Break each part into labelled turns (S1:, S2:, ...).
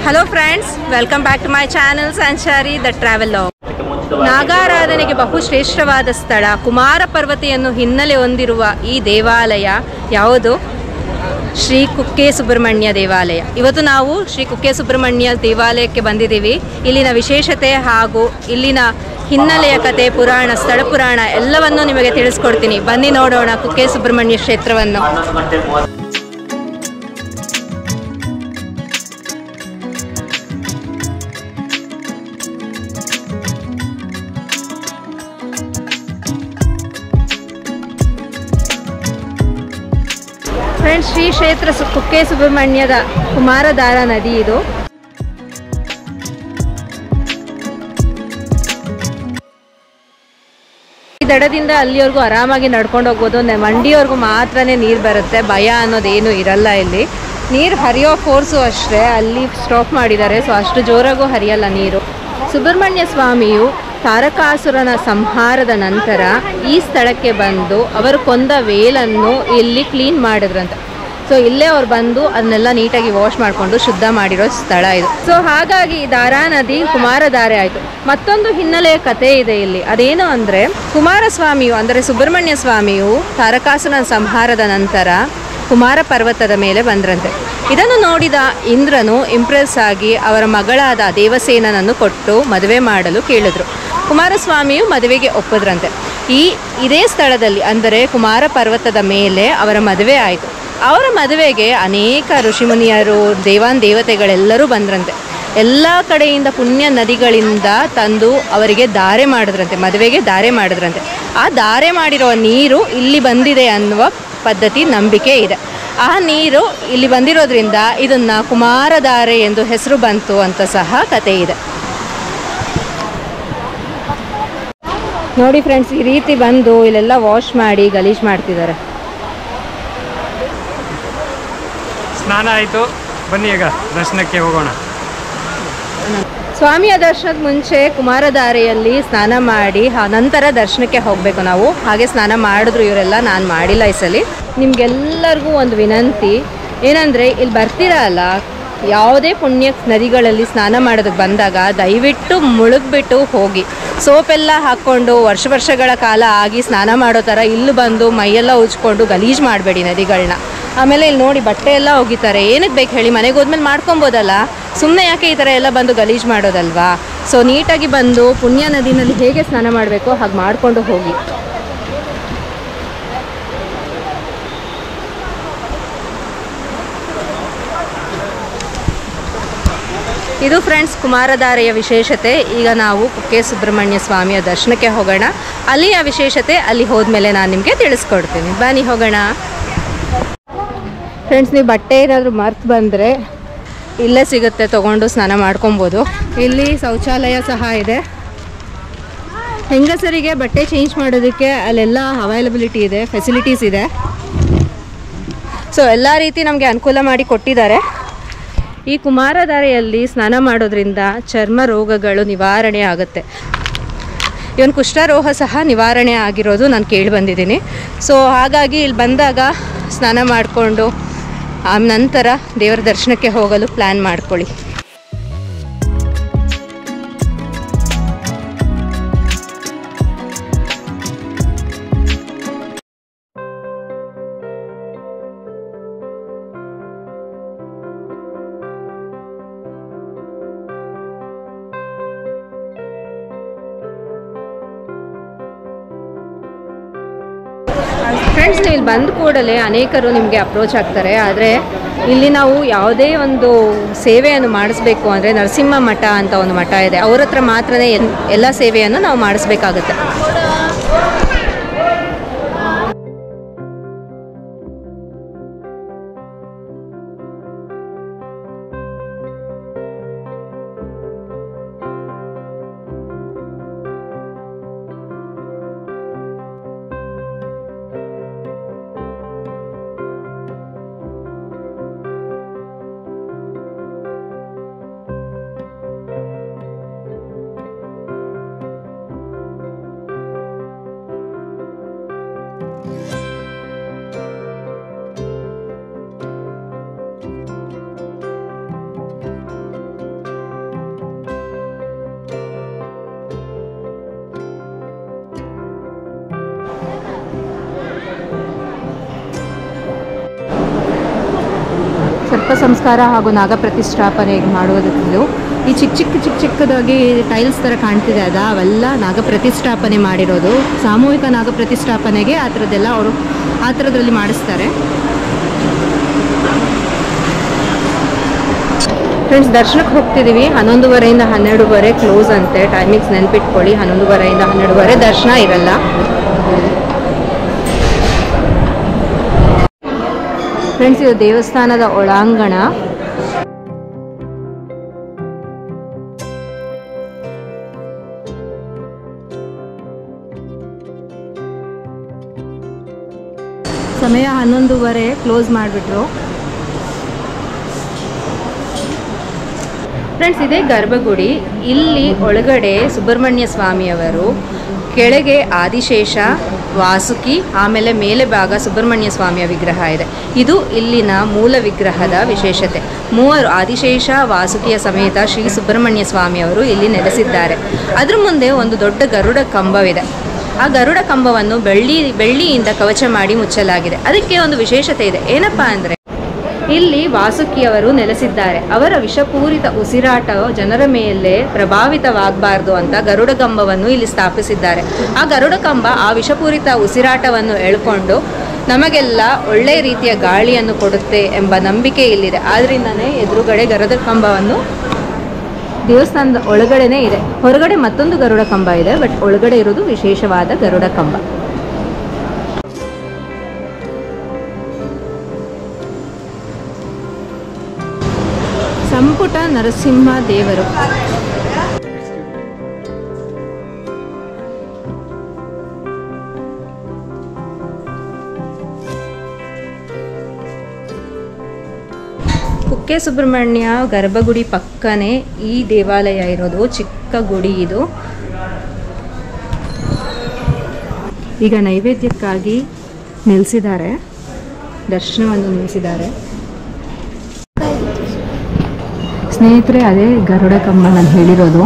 S1: Hello friends, welcome back to my channel Sanchari the travelogue. ನಾಗಾರಾಧನೆಗೆ ಬಹುಶ್ರೇಷ್ಠವಾದ ಸ್ಥಳ ಕುಮಾರ ಪರ್ವತೆಯನ್ನು ಹಿನ್ನೆಲೆ ಹೊಂದಿರುವ ಈ ದೇವಾಲಯ ಯಾವುದು? ಶ್ರೀ ಕುಕ್ಕೆ ಸುಬ್ರಹ್ಮಣ್ಯ ದೇವಾಲಯ. ಇವತ್ತು ನಾವು ಶ್ರೀ ಕುಕ್ಕೆ ಸುಬ್ರಹ್ಮಣ್ಯ ದೇವಾಲಯಕ್ಕೆ ಬಂದಿದ್ದೀವಿ. ಇಲ್ಲಿನ ವಿಶೇಷತೆ ಹಾಗೂ ಇಲ್ಲಿನ ಹಿನ್ನೆಲೆಯ ಕತೆ, ಪುರಾಣ, ಸ್ಥಳ ಪುರಾಣ ಎಲ್ಲವನ್ನೂ ನಿಮಗೆ ತಿಳಿಸ್ಕೊಡ್ತೀನಿ. ಬನ್ನಿ ನೋಡೋಣ ಕುಕ್ಕೆ ಸುಬ್ರಹ್ಮಣ್ಯ ಕ್ಷೇತ್ರವನ್ನು. ಫ್ರೆಂಡ್ಸ್, ಶ್ರೀ ಕ್ಷೇತ್ರ ಕುಕ್ಕೆ ಸುಬ್ರಹ್ಮಣ್ಯದ ಕುಮಾರಧಾರಾ ನದಿ ಇದು. ಈ ದಡದಿಂದ ಅಲ್ಲಿವರೆಗೂ ಆರಾಮಾಗಿ ನಡ್ಕೊಂಡು ಹೋಗ್ಬೋದು. ಮಂಡಿಯವರೆಗೂ ಮಾತ್ರನೇ ನೀರು ಬರುತ್ತೆ, ಭಯ ಅನ್ನೋದೇನು ಇರಲ್ಲ. ಇಲ್ಲಿ ನೀರು ಹರಿಯೋ ಫೋರ್ಸು ಅಷ್ಟೇ, ಅಲ್ಲಿ ಸ್ಟಾಪ್ ಮಾಡಿದ್ದಾರೆ, ಸೊ ಅಷ್ಟು ಜೋರಾಗೂ ಹರಿಯಲ್ಲ ನೀರು. ಸುಬ್ರಹ್ಮಣ್ಯ ಸ್ವಾಮಿಯು ತಾರಕಾಸುರನ ಸಂಹಾರದ ನಂತರ ಈ ಸ್ಥಳಕ್ಕೆ ಬಂದು ಅವರು ಕೊಂದ ವೇಲನ್ನು ಇಲ್ಲಿ ಕ್ಲೀನ್ ಮಾಡಿದ್ರಂತೆ. ಸೊ ಇಲ್ಲೇ ಅವ್ರು ಬಂದು ಅದನ್ನೆಲ್ಲ ನೀಟಾಗಿ ವಾಶ್ ಮಾಡಿಕೊಂಡು ಶುದ್ಧ ಮಾಡಿರೋ ಸ್ಥಳ ಇದು. ಸೊ ಹಾಗಾಗಿ ಧಾರಾ ನದಿ ಕುಮಾರಧಾರೆ ಆಯಿತು. ಮತ್ತೊಂದು ಹಿನ್ನೆಲೆಯ ಕಥೆ ಇದೆ ಇಲ್ಲಿ. ಅದೇನು ಅಂದರೆ, ಕುಮಾರಸ್ವಾಮಿಯು ಅಂದರೆ ಸುಬ್ರಹ್ಮಣ್ಯ ಸ್ವಾಮಿಯು ತಾರಕಾಸುರನ ಸಂಹಾರದ ನಂತರ ಕುಮಾರ ಪರ್ವತದ ಮೇಲೆ ಬಂದ್ರಂತೆ. ಇದನ್ನು ನೋಡಿದ ಇಂದ್ರನು ಇಂಪ್ರೆಸ್ ಆಗಿ ಅವರ ಮಗಳಾದ ದೇವಸೇನನನ್ನು ಕೊಟ್ಟು ಮದುವೆ ಮಾಡಲು ಕೇಳಿದ್ರು. ಕುಮಾರಸ್ವಾಮಿಯು ಮದುವೆಗೆ ಒಪ್ಪಿದ್ರಂತೆ. ಇದೇ ಸ್ಥಳದಲ್ಲಿ ಅಂದರೆ ಕುಮಾರ ಪರ್ವತದ ಮೇಲೆ ಅವರ ಮದುವೆ ಆಯಿತು. ಅವರ ಮದುವೆಗೆ ಅನೇಕ ಋಷಿಮುನಿಯರು, ದೇವತೆಗಳೆಲ್ಲರೂ ಬಂದ್ರಂತೆ. ಎಲ್ಲ ಕಡೆಯಿಂದ ಪುಣ್ಯ ನದಿಗಳಿಂದ ತಂದು ಅವರಿಗೆ ಧಾರೆ ಮಾಡಿದ್ರಂತೆ, ಮದುವೆಗೆ ಧಾರೆ ಮಾಡಿದ್ರಂತೆ. ಆ ಧಾರೆ ಮಾಡಿರುವ ನೀರು ಇಲ್ಲಿ ಬಂದಿದೆ ಅನ್ನುವ ಪದ್ಧತಿ, ನಂಬಿಕೆ ಇದೆ. ಆ ನೀರು ಇಲ್ಲಿ ಬಂದಿರೋದ್ರಿಂದ ಇದನ್ನು ಕುಮಾರಧಾರೆ ಎಂದು ಹೆಸರು ಬಂತು ಅಂತ ಸಹ ಕತೆ ಇದೆ. ನೋಡಿ ಫ್ರೆಂಡ್ಸ್, ಈ ರೀತಿ ಬಂದು ಇಲ್ಲೆಲ್ಲ ವಾಶ್ ಮಾಡಿ ಗಲೀಜು ಮಾಡ್ತಿದ್ದಾರೆ.
S2: ಸ್ನಾನ ಆಯಿತು, ಬನ್ನಿ ಈಗ ದರ್ಶನಕ್ಕೆ ಹೋಗೋಣ.
S1: ಸ್ವಾಮಿಯ ದರ್ಶನದ ಮುಂಚೆ ಕುಮಾರಧಾರೆಯಲ್ಲಿ ಸ್ನಾನ ಮಾಡಿ ನಂತರ ದರ್ಶನಕ್ಕೆ ಹೋಗಬೇಕು ನಾವು. ಹಾಗೆ ಸ್ನಾನ ಮಾಡಿದ್ರು ಇವರೆಲ್ಲ, ನಾನು ಮಾಡಿಲ್ಲ ಈ ಸಲ. ನಿಮಗೆಲ್ಲರಿಗೂ ಒಂದು ವಿನಂತಿ ಏನಂದರೆ, ಇಲ್ಲಿ ಬರ್ತೀರಲ್ಲ, ಯಾವುದೇ ಪುಣ್ಯ ನದಿಗಳಲ್ಲಿ ಸ್ನಾನ ಮಾಡೋದಕ್ಕೆ ಬಂದಾಗ ದಯವಿಟ್ಟು ಮುಳುಗ್ಬಿಟ್ಟು ಹೋಗಿ. ಸೋಪೆಲ್ಲ ಹಾಕ್ಕೊಂಡು ವರ್ಷಗಳ ಕಾಲ ಆಗಿ ಸ್ನಾನ ಮಾಡೋ ಥರ ಇಲ್ಲಿ ಬಂದು ಮೈಯೆಲ್ಲ ಉಜ್ಕೊಂಡು ಗಲೀಜು ಮಾಡಬೇಡಿ ನದಿಗಳನ್ನ. ಆಮೇಲೆ ಇಲ್ಲಿ ನೋಡಿ, ಬಟ್ಟೆ ಎಲ್ಲ ಒಗಿತಾರೆ. ಏನಕ್ಕೆ ಬೇಕು ಹೇಳಿ? ಮನೆಗೆ ಹೋದ್ಮೇಲೆ ಮಾಡ್ಕೊಬೋದಲ್ಲ, ಸುಮ್ಮನೆ ಯಾಕೆ ಈ ಥರ ಎಲ್ಲ ಬಂದು ಗಲೀಜು ಮಾಡೋದಲ್ವಾ? ಸೊ ನೀಟಾಗಿ ಬಂದು ಪುಣ್ಯ ನದಿನಲ್ಲಿ ಹೇಗೆ ಸ್ನಾನ ಮಾಡಬೇಕೋ ಹಾಗೆ ಮಾಡಿಕೊಂಡು ಹೋಗಿ. ಇದು ಫ್ರೆಂಡ್ಸ್ ಕುಮಾರಧಾರೆಯ ವಿಶೇಷತೆ. ಈಗ ನಾವು ಕುಕ್ಕೆ ಸುಬ್ರಹ್ಮಣ್ಯ ಸ್ವಾಮಿಯ ದರ್ಶನಕ್ಕೆ ಹೋಗೋಣ. ಅಲ್ಲಿಯ ವಿಶೇಷತೆ ಅಲ್ಲಿ ಹೋದ್ಮೇಲೆ ನಾನು ನಿಮಗೆ ತಿಳಿಸ್ಕೊಡ್ತೀನಿ. ಬನ್ನಿ ಹೋಗೋಣ. ಫ್ರೆಂಡ್ಸ್, ನೀವು ಬಟ್ಟೆ ಏನಾದರೂ ಮರ್ತು ಬಂದರೆ ಇಲ್ಲೇ ಸಿಗುತ್ತೆ, ತೊಗೊಂಡು ಸ್ನಾನ ಮಾಡ್ಕೊಬೋದು. ಇಲ್ಲಿ ಶೌಚಾಲಯ ಸಹ ಇದೆ. ಹೆಂಗಸರಿಗೆ ಬಟ್ಟೆ ಚೇಂಜ್ ಮಾಡೋದಕ್ಕೆ ಅಲ್ಲೆಲ್ಲ ಅವೈಲಬಿಲಿಟಿ ಇದೆ, ಫೆಸಿಲಿಟೀಸ್ ಇದೆ. ಸೊ ಎಲ್ಲ ರೀತಿ ನಮಗೆ ಅನುಕೂಲ ಮಾಡಿ ಕೊಟ್ಟಿದ್ದಾರೆ. ಈ ಕುಮಾರಧಾರೆಯಲ್ಲಿ ಸ್ನಾನ ಮಾಡೋದ್ರಿಂದ ಚರ್ಮ ರೋಗಗಳು ನಿವಾರಣೆ ಆಗುತ್ತೆ. ಇವನ್ ಕುಷ್ಠರೋಗ ಸಹ ನಿವಾರಣೆ ಆಗಿರೋದು ನಾನು ಕೇಳಿ ಬಂದಿದ್ದೀನಿ. ಸೊ ಹಾಗಾಗಿ ಇಲ್ಲಿ ಬಂದಾಗ ಸ್ನಾನ ಮಾಡಿಕೊಂಡು ಆ ನಂತರ ದೇವರ ದರ್ಶನಕ್ಕೆ ಹೋಗಲು ಪ್ಲ್ಯಾನ್ ಮಾಡ್ಕೊಳ್ಳಿ. ಫ್ರೆಂಡ್ಸ್, ನೀವು ಇಲ್ಲಿ ಬಂದ ಕೂಡಲೇ ಅನೇಕರು ನಿಮಗೆ ಅಪ್ರೋಚ್ ಆಗ್ತಾರೆ. ಆದರೆ ಇಲ್ಲಿ ನಾವು ಯಾವುದೇ ಒಂದು ಸೇವೆಯನ್ನು ಮಾಡಿಸ್ಬೇಕು ಅಂದರೆ ನರಸಿಂಹ ಮಠ ಅಂತ ಒಂದು ಮಠ ಇದೆ, ಅವ್ರ ಹತ್ರ ಮಾತ್ರನೇ ಎಲ್ಲ ಸೇವೆಯನ್ನು ನಾವು ಮಾಡಿಸ್ಬೇಕಾಗುತ್ತೆ. ಸಂಸ್ಕಾರ ಹಾಗೂ ನಾಗ ಪ್ರತಿಷ್ಠಾಪನೆ ಮಾಡುವುದಿದ್ದು ಈ ಚಿಕ್ಕದಾಗಿ ಟೈಲ್ಸ್ ಥರ ಕಾಣ್ತಿದೆ ಅವೆಲ್ಲ ನಾಗ ಪ್ರತಿಷ್ಠಾಪನೆ ಮಾಡಿರೋದು. ಸಾಮೂಹಿಕ ನಾಗ ಪ್ರತಿಷ್ಠಾಪನೆಗೆ ಆ ಥರದ್ದೆಲ್ಲ ಅವರು ಆ ಥರದ್ರಲ್ಲಿ ಮಾಡಿಸ್ತಾರೆ. ಫ್ರೆಂಡ್ಸ್, ದರ್ಶನಕ್ಕೆ ಹೋಗ್ತಿದ್ದೀವಿ. 11:30 12:30 ಕ್ಲೋಸ್ ಅಂತೆ. ಟೈಮಿಂಗ್ಸ್ ನೆನ್ಪಿಟ್ಕೊಳ್ಳಿ, 11:30 12:30 ದರ್ಶನ ಇರಲ್ಲ. ಫ್ರೆಂಡ್ಸ್, ಇದು ದೇವಸ್ಥಾನದ ಒಳಾಂಗಣ. ಸಮಯ 11:30 ಕ್ಲೋಸ್ ಮಾಡಿಬಿಟ್ರು. ಫ್ರೆಂಡ್ಸ್, ಇದೇ ಗರ್ಭಗುಡಿ. ಇಲ್ಲಿ ಒಳಗಡೆ ಸುಬ್ರಹ್ಮಣ್ಯ ಸ್ವಾಮಿಯವರು, ಕೆಳಗೆ ಆದಿಶೇಷ, ವಾಸುಕಿ, ಆಮೇಲೆ ಮೇಲೆ ಭಾಗ ಸುಬ್ರಹ್ಮಣ್ಯ ಸ್ವಾಮಿಯ ವಿಗ್ರಹ ಇದೆ. ಇದು ಇಲ್ಲಿನ ಮೂಲ ವಿಗ್ರಹದ ವಿಶೇಷತೆ. ಮೂವರು ಆದಿಶೇಷ ವಾಸುಕಿಯ ಸಮೇತ ಶ್ರೀ ಸುಬ್ರಹ್ಮಣ್ಯ ಸ್ವಾಮಿಯವರು ಇಲ್ಲಿ ನೆಲೆಸಿದ್ದಾರೆ. ಅದ್ರ ಮುಂದೆ ಒಂದು ದೊಡ್ಡ ಗರುಡ ಕಂಬವಿದೆ. ಆ ಗರುಡ ಕಂಬವನ್ನು ಬೆಳ್ಳಿಯಿಂದ ಕವಚ ಮಾಡಿ ಮುಚ್ಚಲಾಗಿದೆ. ಅದಕ್ಕೆ ಒಂದು ವಿಶೇಷತೆ ಇದೆ. ಏನಪ್ಪ ಅಂದರೆ, ಇಲ್ಲಿ ವಾಸುಕಿಯವರು ನೆಲೆಸಿದ್ದಾರೆ. ಅವರ ವಿಷಪೂರಿತ ಉಸಿರಾಟವು ಜನರ ಮೇಲೆ ಪ್ರಭಾವಿತವಾಗಬಾರ್ದು ಅಂತ ಗರುಡ ಕಂಬವನ್ನು ಇಲ್ಲಿ ಸ್ಥಾಪಿಸಿದ್ದಾರೆ. ಆ ಗರುಡ ಕಂಬ ಆ ವಿಷಪೂರಿತ ಉಸಿರಾಟವನ್ನು ಎಳ್ಕೊಂಡು ನಮಗೆಲ್ಲ ಒಳ್ಳೆಯ ರೀತಿಯ ಗಾಳಿಯನ್ನು ಕೊಡುತ್ತೆ ಎಂಬ ನಂಬಿಕೆ ಇಲ್ಲಿದೆ. ಆದ್ದರಿಂದನೇ ಎದುರುಗಡೆ ಗರುಡ ಕಂಬವನ್ನು ದೇವಸ್ಥಾನದ ಒಳಗಡೆನೇ ಇದೆ. ಹೊರಗಡೆ ಮತ್ತೊಂದು ಗರುಡ ಕಂಬ ಇದೆ, ಬಟ್ ಒಳಗಡೆ ಇರೋದು ವಿಶೇಷವಾದ ಗರುಡ ಕಂಬ. ಸಂಪುಟ ನರಸಿಂಹ ದೇವರು. ಕುಕ್ಕೆ ಸುಬ್ರಹ್ಮಣ್ಯ ಗರ್ಭಗುಡಿ ಪಕ್ಕನೇ ಈ ದೇವಾಲಯ ಇರೋದು. ಚಿಕ್ಕ ಗುಡಿ ಇದು. ಈಗ ನೈವೇದ್ಯಕ್ಕಾಗಿ ನಿಲ್ಲಿಸಿದ್ದಾರೆ, ದರ್ಶನವನ್ನು ನಿಲ್ಲಿಸಿದ್ದಾರೆ. ಸ್ನೇಹಿತರೆ, ಅದೇ ಗರುಡ ಕಂಬ ನಾನು ಹೇಳಿರೋದು.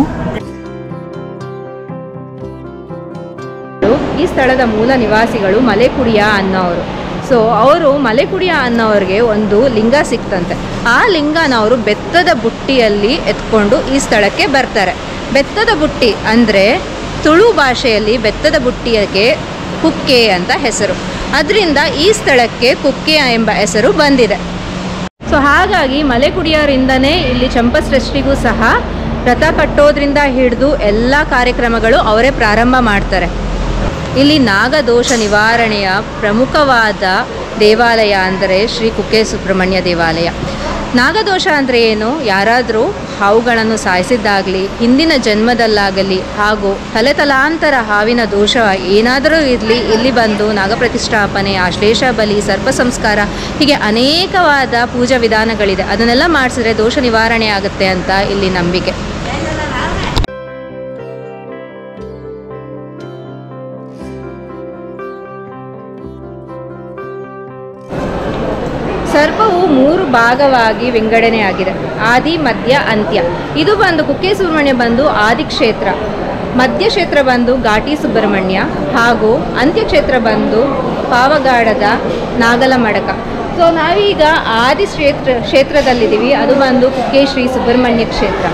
S1: ಈ ಸ್ಥಳದ ಮೂಲ ನಿವಾಸಿಗಳು ಮಲೆಕುಡಿಯ ಅನ್ನೋರು. ಸೊ ಅವರು ಮಲೆಕುಡಿಯ ಅನ್ನೋರಿಗೆ ಒಂದು ಲಿಂಗ ಸಿಕ್ತಂತೆ. ಆ ಲಿಂಗನ ಅವರು ಬೆತ್ತದ ಬುಟ್ಟಿಯಲ್ಲಿ ಎತ್ಕೊಂಡು ಈ ಸ್ಥಳಕ್ಕೆ ಬರ್ತಾರೆ. ಬೆತ್ತದ ಬುಟ್ಟಿ ಅಂದರೆ ತುಳು ಭಾಷೆಯಲ್ಲಿ ಬೆತ್ತದ ಬುಟ್ಟಿಯಕ್ಕೆ ಕುಕ್ಕೆ ಅಂತ ಹೆಸರು. ಅದರಿಂದ ಈ ಸ್ಥಳಕ್ಕೆ ಕುಕ್ಕೆ ಎಂಬ ಹೆಸರು ಬಂದಿದೆ. ಸೊ ಹಾಗಾಗಿ ಮಲೆಕುಡಿಯರಿಂದನೇ ಇಲ್ಲಿ ಚಂಪಸೃಷ್ಟಿಗೂ ಸಹ ರಥ ಕಟ್ಟೋದ್ರಿಂದ ಹಿಡಿದು ಎಲ್ಲ ಕಾರ್ಯಕ್ರಮಗಳು ಅವರೇ ಪ್ರಾರಂಭ ಮಾಡ್ತಾರೆ. ಇಲ್ಲಿ ನಾಗದೋಷ ನಿವಾರಣೆಯ ಪ್ರಮುಖವಾದ ದೇವಾಲಯ ಅಂದರೆ ಶ್ರೀ ಕುಕ್ಕೆ ಸುಬ್ರಹ್ಮಣ್ಯ ದೇವಾಲಯ. ನಾಗದೋಷ ಅಂದರೆ ಏನು? ಯಾರಾದರೂ ಹಾವುಗಳನ್ನು ಸಾಯಿಸಿದ್ದಾಗಲಿ, ಹಿಂದಿನ ಜನ್ಮದಲ್ಲಾಗಲಿ, ಹಾಗೂ ತಲೆತಲಾಂತರ ಹಾವಿನ ದೋಷ ಏನಾದರೂ ಇರಲಿ, ಇಲ್ಲಿ ಬಂದು ನಾಗಪ್ರತಿಷ್ಠಾಪನೆ, ಆಶ್ಲೇಷ ಬಲಿ, ಸರ್ಪ ಸಂಸ್ಕಾರ, ಹೀಗೆ ಅನೇಕವಾದ ಪೂಜಾ ವಿಧಾನಗಳಿದೆ. ಅದನ್ನೆಲ್ಲ ಮಾಡಿಸಿದ್ರೆ ದೋಷ ನಿವಾರಣೆ ಆಗುತ್ತೆ ಅಂತ ಇಲ್ಲಿ ನಂಬಿಕೆ. ಸರ್ಪವು 3 ಭಾಗವಾಗಿ ವಿಂಗಡಣೆಯಾಗಿದೆ. ಆದಿ, ಮಧ್ಯ, ಅಂತ್ಯ. ಇದು ಬಂದು ಕುಕ್ಕೆ ಸುಬ್ರಹ್ಮಣ್ಯ ಬಂದು ಆದಿ ಕ್ಷೇತ್ರ, ಮಧ್ಯ ಕ್ಷೇತ್ರ ಬಂದು ಘಾಟಿ ಸುಬ್ರಹ್ಮಣ್ಯ, ಹಾಗೂ ಅಂತ್ಯ ಕ್ಷೇತ್ರ ಬಂದು ಪಾವಗಾಡದ ನಾಗಲ ಮಡಕ. ಸೊ ನಾವೀಗ ಆದಿ ಕ್ಷೇತ್ರದಲ್ಲಿದ್ದೀವಿ. ಅದು ಬಂದು ಕುಕ್ಕೆ ಶ್ರೀ ಸುಬ್ರಹ್ಮಣ್ಯ ಕ್ಷೇತ್ರ.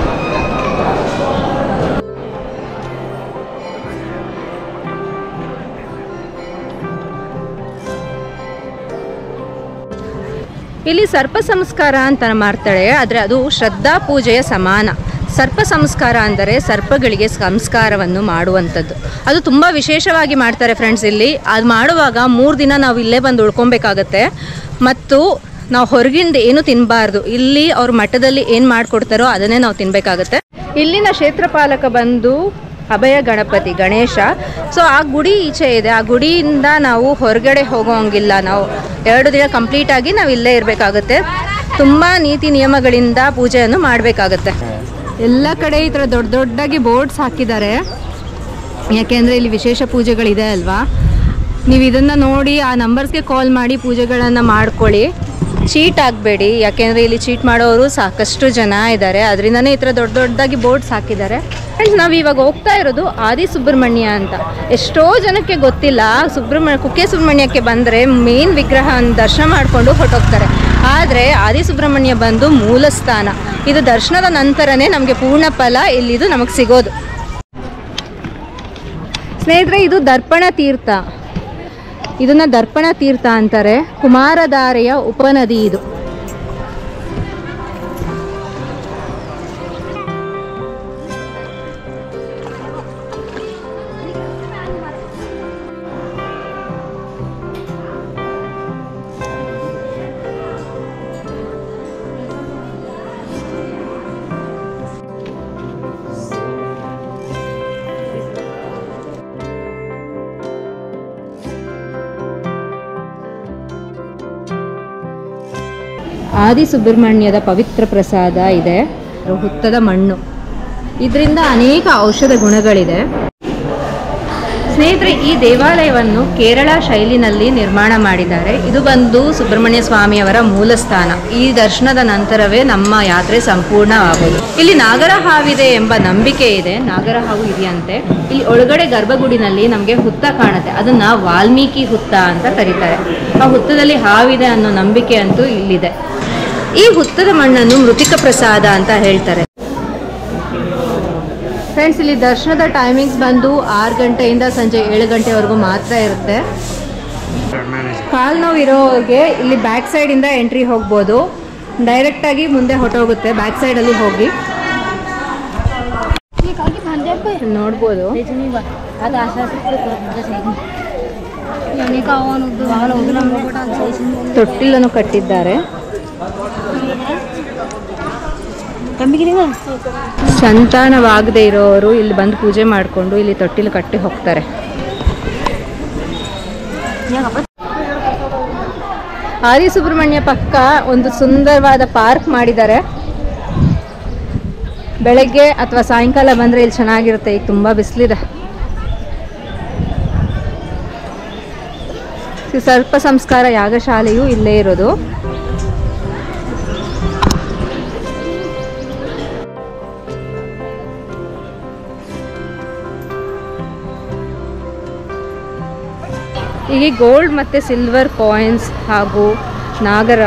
S1: ಇಲ್ಲಿ ಸರ್ಪ ಸಂಸ್ಕಾರ ಅಂತ ಮಾಡ್ತಾಳೆ, ಆದರೆ ಅದು ಶ್ರದ್ಧಾ ಪೂಜೆಯ ಸಮಾನ. ಸರ್ಪ ಸಂಸ್ಕಾರ ಅಂದರೆ ಸರ್ಪಗಳಿಗೆ ಸಂಸ್ಕಾರವನ್ನು ಮಾಡುವಂಥದ್ದು. ಅದು ತುಂಬ ವಿಶೇಷವಾಗಿ ಮಾಡ್ತಾರೆ ಫ್ರೆಂಡ್ಸ್. ಇಲ್ಲಿ ಅದು ಮಾಡುವಾಗ 3 ದಿನ ನಾವು ಇಲ್ಲೇ ಬಂದು ಉಳ್ಕೊಬೇಕಾಗತ್ತೆ. ಮತ್ತು ನಾವು ಹೊರಗಿಂದ ಏನು ತಿನ್ನಬಾರ್ದು. ಇಲ್ಲಿ ಅವ್ರ ಮಠದಲ್ಲಿ ಏನು ಮಾಡಿಕೊಡ್ತಾರೋ ಅದನ್ನೇ ನಾವು ತಿನ್ನಬೇಕಾಗತ್ತೆ. ಇಲ್ಲಿನ ಕ್ಷೇತ್ರಪಾಲಕ ಬಂದು ಅಭಯ ಗಣಪತಿ ಗಣೇಶ. ಸೊ ಆ ಗುಡಿ ಈಚೆ ಇದೆ. ಆ ಗುಡಿಯಿಂದ ನಾವು ಹೊರಗಡೆ ಹೋಗೋಂಗಿಲ್ಲ. ನಾವು 2 ದಿನ ಕಂಪ್ಲೀಟಾಗಿ ನಾವು ಇಲ್ಲೇ ಇರಬೇಕಾಗುತ್ತೆ. ತುಂಬ ನೀತಿ ನಿಯಮಗಳಿಂದ ಪೂಜೆಯನ್ನು ಮಾಡಬೇಕಾಗತ್ತೆ. ಎಲ್ಲ ಕಡೆ ಈ ಥರ ದೊಡ್ಡದಾಗಿ ಬೋರ್ಡ್ಸ್ ಹಾಕಿದ್ದಾರೆ. ಯಾಕೆಂದರೆ ಇಲ್ಲಿ ವಿಶೇಷ ಪೂಜೆಗಳಿದೆ ಅಲ್ವಾ. ನೀವು ಇದನ್ನು ನೋಡಿ ಆ ನಂಬರ್ಸ್ಗೆ ಕಾಲ್ ಮಾಡಿ ಪೂಜೆಗಳನ್ನು ಮಾಡ್ಕೊಳ್ಳಿ. ಚೀಟ್ ಆಗಬೇಡಿ, ಯಾಕೆಂದರೆ ಇಲ್ಲಿ ಚೀಟ್ ಮಾಡೋರು ಸಾಕಷ್ಟು ಜನ ಇದ್ದಾರೆ. ಅದರಿಂದನೇ ಈ ಥರ ದೊಡ್ಡದಾಗಿ ಬೋರ್ಡ್ಸ್ ಹಾಕಿದ್ದಾರೆ. ಫ್ರೆಂಡ್ಸ್, ನಾವು ಇವಾಗ ಹೋಗ್ತಾ ಇರೋದು ಆದಿ ಸುಬ್ರಹ್ಮಣ್ಯ ಅಂತ. ಎಷ್ಟೋ ಜನಕ್ಕೆ ಗೊತ್ತಿಲ್ಲ. ಕುಕ್ಕೆ ಸುಬ್ರಹ್ಮಣ್ಯಕ್ಕೆ ಬಂದರೆ ಮೇನ್ ವಿಗ್ರಹ ದರ್ಶನ ಮಾಡಿಕೊಂಡು ಹೊರಟೋಗ್ತಾರೆ. ಆದರೆ ಆದಿಸುಬ್ರಹ್ಮಣ್ಯ ಬಂದು ಮೂಲ ಸ್ಥಾನ. ಇದು ದರ್ಶನದ ನಂತರನೇ ನಮಗೆ ಪೂರ್ಣ ಫಲ ಇಲ್ಲಿದು ನಮಗೆ ಸಿಗೋದು. ಸ್ನೇಹಿತರೆ, ಇದು ದರ್ಪಣ ತೀರ್ಥ. ಇದನ್ನು ದರ್ಪಣ ತೀರ್ಥ ಅಂತಾರೆ. ಕುಮಾರಧಾರೆಯ ಉಪನದಿ ಇದು. ಆದಿಸುಬ್ರಹ್ಮಣ್ಯದ ಪವಿತ್ರ ಪ್ರಸಾದ ಇದೆ. ಹುತ್ತದ ಮಣ್ಣು, ಇದರಿಂದ ಅನೇಕ ಔಷಧ ಗುಣಗಳಿದೆ. ಸ್ನೇಹಿತರೆ, ಈ ದೇವಾಲಯವನ್ನು ಕೇರಳ ಶೈಲಿನಲ್ಲಿ ನಿರ್ಮಾಣ ಮಾಡಿದ್ದಾರೆ. ಇದು ಬಂದು ಸುಬ್ರಹ್ಮಣ್ಯ ಸ್ವಾಮಿಯವರ ಮೂಲ ಸ್ಥಾನ. ಈ ದರ್ಶನದ ನಂತರವೇ ನಮ್ಮ ಯಾತ್ರೆ ಸಂಪೂರ್ಣವಾಗುವುದು. ಇಲ್ಲಿ ನಾಗರಹಾವಿದೆ ಎಂಬ ನಂಬಿಕೆ ಇದೆ. ನಾಗರಹಾವು ಇದೆಯಂತೆ. ಇಲ್ಲಿ ಒಳಗಡೆ ಗರ್ಭಗುಡಿನಲ್ಲಿ ನಮಗೆ ಹುತ್ತ ಕಾಣುತ್ತೆ. ಅದನ್ನ ವಾಲ್ಮೀಕಿ ಹುತ್ತ ಅಂತ ಕರೀತಾರೆ. ಆ ಹುತ್ತದಲ್ಲಿ ಹಾವಿದೆ ಅನ್ನೋ ನಂಬಿಕೆ ಅಂತೂ ಇಲ್ಲಿದೆ. ಈ ಹುತ್ತದ ಮಣ್ಣನ್ನು ಮೃತಿಕ ಪ್ರಸಾದ ಅಂತ ಹೇಳ್ತಾರೆ. ಫ್ರೆಂಡ್ಸ್, ಇಲ್ಲಿ ದರ್ಶನದ ಟೈಮಿಂಗ್ಸ್ ಬಂದು 6 ಗಂಟೆಯಿಂದ ಸಂಜೆ 7 ಗಂಟೆವರೆಗೂ ಮಾತ್ರ ಇರುತ್ತೆ. ಕಾಲು ನೋವು ಇರೋರಿಗೆ ಇಲ್ಲಿ ಬ್ಯಾಕ್ ಸೈಡಿಂದ ಎಂಟ್ರಿ ಹೋಗ್ಬೋದು. ಡೈರೆಕ್ಟಾಗಿ ಮುಂದೆ ಹೊಟ್ಟೋಗುತ್ತೆ. ಬ್ಯಾಕ್ ಸೈಡಲ್ಲಿ ಹೋಗಿ ನೋಡ್ಬೋದು. ತೊಟ್ಟಿಲನ್ನು ಕಟ್ಟಿದ್ದಾರೆ. ಸಂತಾನವಾಗದೆ ಇರೋರು ಇಲ್ಲಿ ಬಂದು ಪೂಜೆ ಮಾಡಿಕೊಂಡು ಇಲ್ಲಿ ತೊಟ್ಟಿಲು ಕಟ್ಟಿ ಹೋಗ್ತಾರೆ. ಆದಿಸುಬ್ರಹ್ಮಣ್ಯ ಪಕ್ಕ ಒಂದು ಸುಂದರವಾದ ಪಾರ್ಕ್ ಮಾಡಿದ್ದಾರೆ. ಬೆಳಗ್ಗೆ ಅಥವಾ ಸಾಯಂಕಾಲ ಬಂದರೆ ಇಲ್ಲಿ ಚೆನ್ನಾಗಿರುತ್ತೆ. ಈಗ ತುಂಬ ಬಿಸಿಲಿದೆ. ಸರ್ಪ ಸಂಸ್ಕಾರ ಯಾಗಶಾಲೆಯೂ ಇಲ್ಲೇ ಇರೋದು. ಹೀಗೆ ಗೋಲ್ಡ್ ಮತ್ತು ಸಿಲ್ವರ್ ಕಾಯಿನ್ಸ್ ಹಾಗೂ ನಾಗರ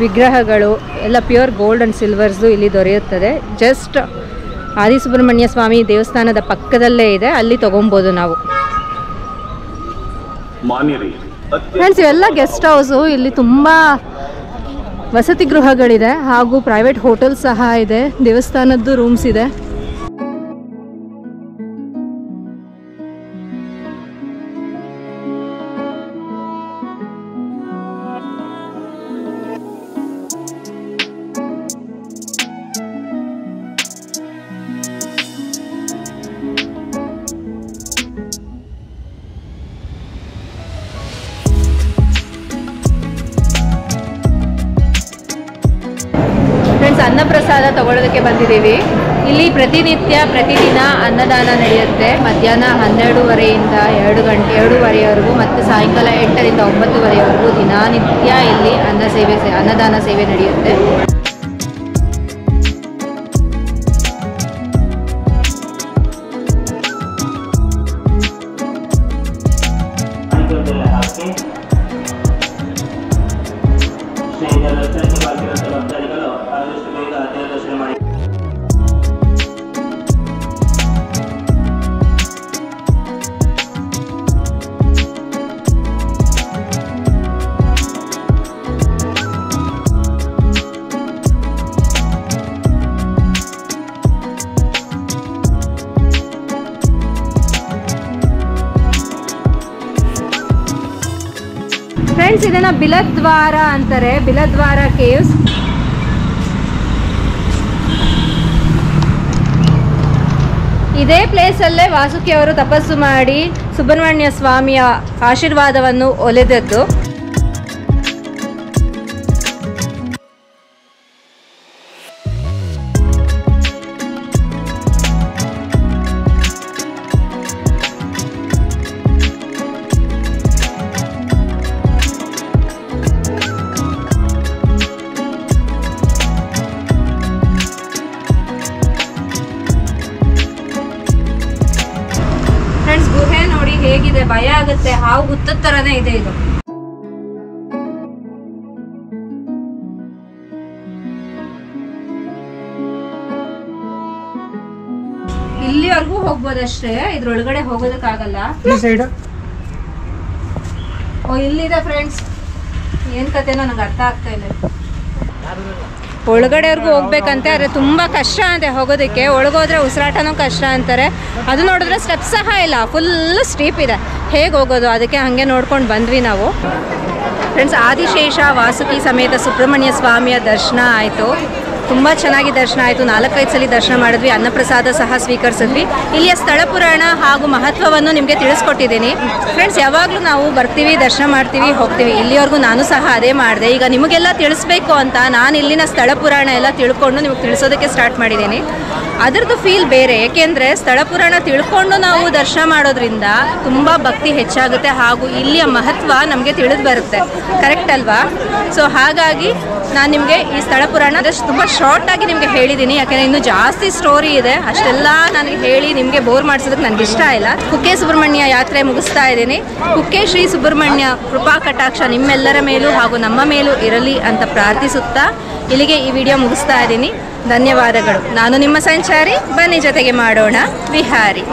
S1: ವಿಗ್ರಹಗಳು ಎಲ್ಲ ಪ್ಯೂರ್ ಗೋಲ್ಡ್ ಆ್ಯಂಡ್ ಸಿಲ್ವರ್ಸ್ದು ಇಲ್ಲಿ ದೊರೆಯುತ್ತದೆ. ಜಸ್ಟ್ ಆದಿಸುಬ್ರಹ್ಮಣ್ಯ ಸ್ವಾಮಿ ದೇವಸ್ಥಾನದ ಪಕ್ಕದಲ್ಲೇ ಇದೆ. ಅಲ್ಲಿ ತೊಗೊಬೋದು ನಾವು. ಫ್ರೆಂಡ್ಸ್, ಇವೆಲ್ಲ ಗೆಸ್ಟ್ ಹೌಸು. ಇಲ್ಲಿ ತುಂಬ ವಸತಿ ಗೃಹಗಳಿದೆ ಹಾಗೂ ಪ್ರೈವೇಟ್ ಹೋಟೆಲ್ ಸಹ ಇದೆ. ದೇವಸ್ಥಾನದ್ದು ರೂಮ್ಸ್ ಇದೆ. ಅನ್ನಪ್ರಸಾದ ತಗೊಳ್ಳೋದಕ್ಕೆ ಬಂದಿದ್ದೀವಿ. ಇಲ್ಲಿ ಪ್ರತಿದಿನ ಅನ್ನದಾನ ನಡೆಯುತ್ತೆ. ಮಧ್ಯಾಹ್ನ 12:30ಯಿಂದ 2:30ವರೆಗೂ ಮತ್ತು ಸಾಯಂಕಾಲ 8ರಿಂದ 9ವರೆವರೆಗೂ ದಿನನಿತ್ಯ ಇಲ್ಲಿ ಅನ್ನದಾನ ಸೇವೆ ನಡೆಯುತ್ತೆ. ಫ್ರೆಂಡ್ಸ್, ಇದನ್ನ ಬಿಲದ್ವಾರ ಅಂತಾರೆ. ಬಿಲದ್ವಾರ ಕೇವ್ಸ್. ಇದೇ ಪ್ಲೇಸಲ್ಲೇ ವಾಸುಕಿ ಅವರು ತಪಸ್ಸು ಮಾಡಿ ಸುಬ್ರಹ್ಮಣ್ಯ ಸ್ವಾಮಿಯ ಆಶೀರ್ವಾದವನ್ನು ಒಲಿದದ್ದು. ಗುಹೆ ನೋಡಿ ಹೇಗಿದೆ, ಭಯ ಆಗುತ್ತೆ. ಹಾವು ಗುತ್ತದ ತರನೇ ಇದೆ ಇದು. ಇಲ್ಲಿವರೆಗೂ ಹೋಗ್ಬೋದಷ್ಟೇ, ಇದ್ರೊಳಗಡೆ ಹೋಗೋದಕ್ಕಾಗಲ್ಲ.
S2: ಈ ಸೈಡ್
S1: ಇಲ್ಲಿದೆ ಫ್ರೆಂಡ್ಸ್, ಏನ್ ಕತೆನೋ ನಂಗೆ ಅರ್ಥ ಆಗ್ತಾ ಇಲ್ಲ. ಒಳಗಡೆವರೆಗೂ ಹೋಗ್ಬೇಕಂತೆ, ಆದರೆ ತುಂಬ ಕಷ್ಟ ಅಂತೆ ಹೋಗೋದಕ್ಕೆ. ಒಳಗೋದ್ರೆ ಉಸಿರಾಟನೂ ಕಷ್ಟ ಅಂತಾರೆ. ಅದು ನೋಡಿದ್ರೆ ಸ್ಟೆಪ್ ಸಹ ಇಲ್ಲ, ಫುಲ್ ಸ್ಟೀಪ್ ಇದೆ. ಹೇಗೆ ಹೋಗೋದು? ಅದಕ್ಕೆ ಹಾಗೆ ನೋಡ್ಕೊಂಡು ಬಂದ್ವಿ ನಾವು ಫ್ರೆಂಡ್ಸ್. ಆದಿಶೇಷ ವಾಸುಕಿ ಸಮೇತ ಸುಬ್ರಹ್ಮಣ್ಯ ಸ್ವಾಮಿಯ ದರ್ಶನ ಆಯಿತು. ತುಂಬ ಚೆನ್ನಾಗಿ ದರ್ಶನ ಆಯಿತು. 4-5 ಸಲ ದರ್ಶನ ಮಾಡಿದ್ವಿ. ಅನ್ನಪ್ರಸಾದ ಸಹ ಸ್ವೀಕರಿಸಿದ್ವಿ. ಇಲ್ಲಿಯ ಸ್ಥಳ ಪುರಾಣ ಹಾಗೂ ಮಹತ್ವವನ್ನು ನಿಮಗೆ ತಿಳಿಸ್ಕೊಟ್ಟಿದ್ದೀನಿ ಫ್ರೆಂಡ್ಸ್. ಯಾವಾಗಲೂ ನಾವು ಬರ್ತೀವಿ, ದರ್ಶನ ಮಾಡ್ತೀವಿ, ಹೋಗ್ತೀವಿ. ಇಲ್ಲಿವರೆಗೂ ನಾನು ಸಹ ಅದೇ ಮಾಡಿದೆ. ಈಗ ನಿಮಗೆಲ್ಲ ತಿಳಿಸ್ಬೇಕು ಅಂತ ನಾನು ಇಲ್ಲಿನ ಸ್ಥಳ ಪುರಾಣ ಎಲ್ಲ ತಿಳ್ಕೊಂಡು ನಿಮಗೆ ತಿಳಿಸೋದಕ್ಕೆ ಸ್ಟಾರ್ಟ್ ಮಾಡಿದ್ದೀನಿ. ಅದರದ್ದು ಫೀಲ್ ಬೇರೆ, ಏಕೆಂದರೆ ಸ್ಥಳ ಪುರಾಣ ತಿಳ್ಕೊಂಡು ನಾವು ದರ್ಶನ ಮಾಡೋದ್ರಿಂದ ತುಂಬ ಭಕ್ತಿ ಹೆಚ್ಚಾಗುತ್ತೆ ಹಾಗೂ ಇಲ್ಲಿಯ ಮಹತ್ವ ನಮಗೆ ತಿಳಿದು ಬರುತ್ತೆ. ಕರೆಕ್ಟ್ ಅಲ್ವಾ? ಸೊ ಹಾಗಾಗಿ ನಾನು ನಿಮಗೆ ಈ ಸ್ಥಳ ಪುರಾಣ ತುಂಬ ಶಾರ್ಟಾಗಿ ನಿಮಗೆ ಹೇಳಿದ್ದೀನಿ, ಯಾಕೆಂದರೆ ಇನ್ನೂ ಜಾಸ್ತಿ ಸ್ಟೋರಿ ಇದೆ. ಅಷ್ಟೆಲ್ಲ ನನಗೆ ಹೇಳಿ ನಿಮಗೆ ಬೋರ್ ಮಾಡಿಸೋದಕ್ಕೆ ನನಗೆ ಇಷ್ಟ ಇಲ್ಲ. ಕುಕ್ಕೆ ಸುಬ್ರಹ್ಮಣ್ಯ ಯಾತ್ರೆ ಮುಗಿಸ್ತಾ ಇದ್ದೀನಿ. ಕುಕ್ಕೆ ಶ್ರೀ ಸುಬ್ರಹ್ಮಣ್ಯ ಕೃಪಾ ಕಟಾಕ್ಷ ನಿಮ್ಮೆಲ್ಲರ ಮೇಲೂ ಹಾಗೂ ನಮ್ಮ ಮೇಲೂ ಇರಲಿ ಅಂತ ಪ್ರಾರ್ಥಿಸುತ್ತಾ ಇಲ್ಲಿಗೆ ಈ ವಿಡಿಯೋ ಮುಗಿಸ್ತಾ ಇದ್ದೀನಿ. ಧನ್ಯವಾದಗಳು. ನಾನು ನಿಮ್ಮ ಸಂಚಾರಿ, ಬನ್ನಿ ಜೊತೆಗೆ ಮಾಡೋಣ ವಿಹಾರಿ.